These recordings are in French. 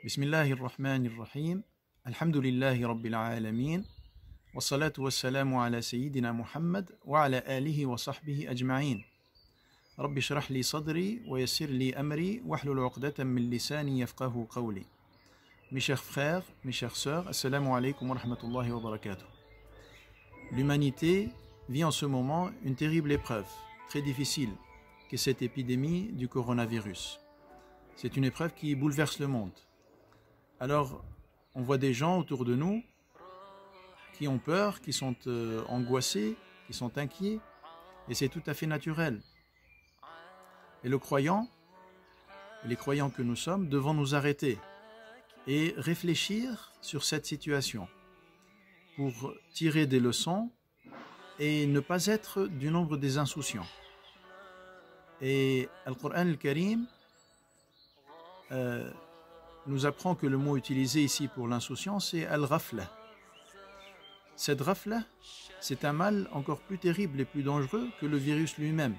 Bismillahir Rahmanir Rahim. Alhamdulillahi Rabbil Alamin. Wassalatu wassalamu ala Sayyidina Muhammad wa ala alihi wa sahbihi ajma'in. Rabbi shrah li sadri wa yassir li amri wahlul 'uqdatan min lisani yafqahu qawli. Mes chers frères, mes chères sœurs, assalamu alaikum wa rahmatullahi wa barakatuh. L'humanité vit en ce moment une terrible épreuve, très difficile, qu'est cette épidémie du coronavirus. C'est une épreuve qui bouleverse le monde. Alors, on voit des gens autour de nous qui ont peur, qui sont angoissés, qui sont inquiets, et c'est tout à fait naturel. Et les croyants que nous sommes, devons nous arrêter et réfléchir sur cette situation pour tirer des leçons et ne pas être du nombre des insouciants. Et Al-Qur'an al-Karim nous apprend que le mot utilisé ici pour l'insouciance est al-ghafla. Cette ghafla, c'est un mal encore plus terrible et plus dangereux que le virus lui-même,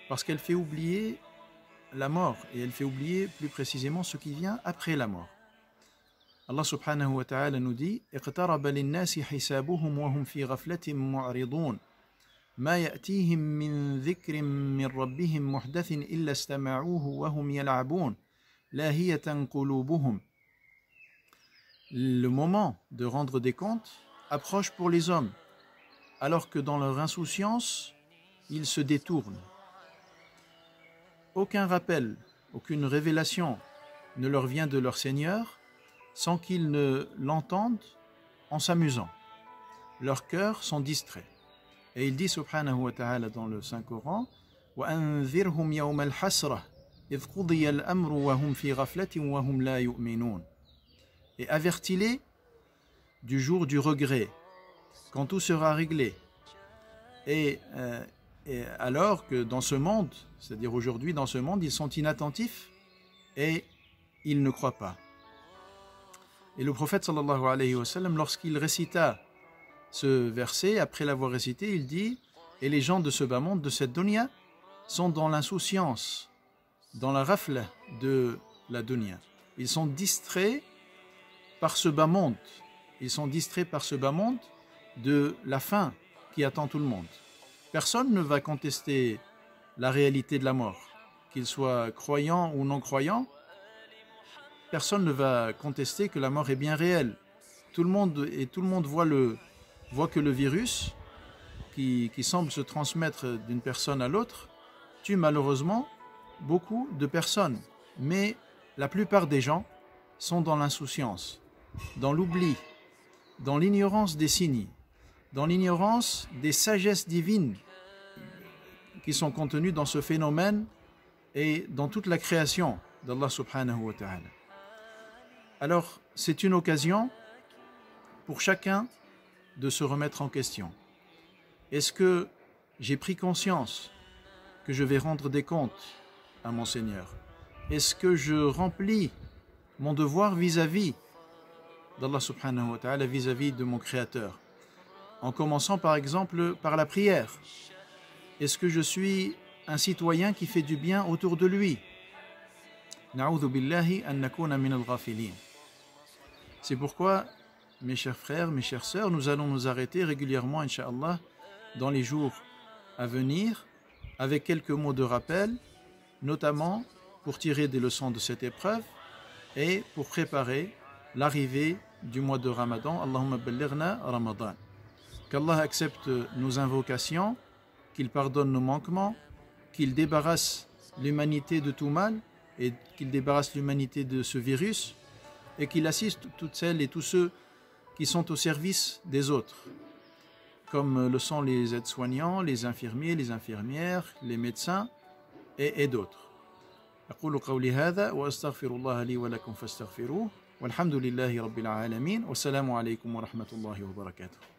parce qu'elle fait oublier la mort, et elle fait oublier plus précisément ce qui vient après la mort. Allah subhanahu wa ta'ala nous dit « Iqtaraba linnasi hisabuhum wa hum fi ghaflatin mu'ridun. Ma ya'tihim min dhikrin min rabbihim muhdathin illa istama'uhu wa hum yal'abun. Lahiyatan qulubuhum » Le moment de rendre des comptes approche pour les hommes, alors que dans leur insouciance, ils se détournent. Aucun rappel, aucune révélation ne leur vient de leur Seigneur sans qu'ils ne l'entendent en s'amusant. Leurs cœurs sont distraits. Et il dit subhanahu wa ta'ala dans le Saint-Coran « Wa anzirhum yawma al-hasra idh qudiya al-amru wa hum fi ghaflatin wa hum la yu'minun » Et avertis-les du jour du regret, quand tout sera réglé. Et alors que dans ce monde, c'est-à-dire aujourd'hui dans ce monde, ils sont inattentifs et ils ne croient pas. Et le prophète sallallahu alayhi wa sallam, lorsqu'il récita ce verset, après l'avoir récité, il dit « Et les gens de ce bas monde, de cette dunya, sont dans l'insouciance, dans la rafle de la dunya. Ils sont distraits par ce bas monde. Ils sont distraits par ce bas monde de la fin qui attend tout le monde. Personne ne va contester la réalité de la mort, qu'il soit croyant ou non croyant. Personne ne va contester que la mort est bien réelle. Tout le monde voit que le virus qui semble se transmettre d'une personne à l'autre tue malheureusement beaucoup de personnes. Mais la plupart des gens sont dans l'insouciance, dans l'oubli, dans l'ignorance des signes, dans l'ignorance des sagesses divines qui sont contenues dans ce phénomène et dans toute la création d'Allah subhanahu wa ta'ala. Alors, c'est une occasion pour chacun de se remettre en question. Est-ce que j'ai pris conscience que je vais rendre des comptes à mon Seigneur? Est-ce que je remplis mon devoir vis-à-vis d'Allah subhanahu wa ta'ala, vis-à-vis de mon Créateur? En commençant par exemple par la prière. Est-ce que je suis un citoyen qui fait du bien autour de lui? Na'udhu billahi an nakuna min al-ghafilin. C'est pourquoi, mes chers frères, mes chères sœurs, nous allons nous arrêter régulièrement, Inch'Allah, dans les jours à venir, avec quelques mots de rappel, notamment pour tirer des leçons de cette épreuve et pour préparer l'arrivée du mois de Ramadan. Allahumma ballighna Ramadan. Qu'Allah accepte nos invocations, qu'il pardonne nos manquements, qu'il débarrasse l'humanité de tout mal et qu'il débarrasse l'humanité de ce virus et qu'il assiste toutes celles et tous ceux qui sont au service des autres, comme le sont les aides-soignants, les infirmiers, les infirmières, les médecins et d'autres. أقول قولي هذا وأستغفر الله لي ولكم فاستغفروه والحمد لله رب العالمين والسلام عليكم ورحمة الله وبركاته.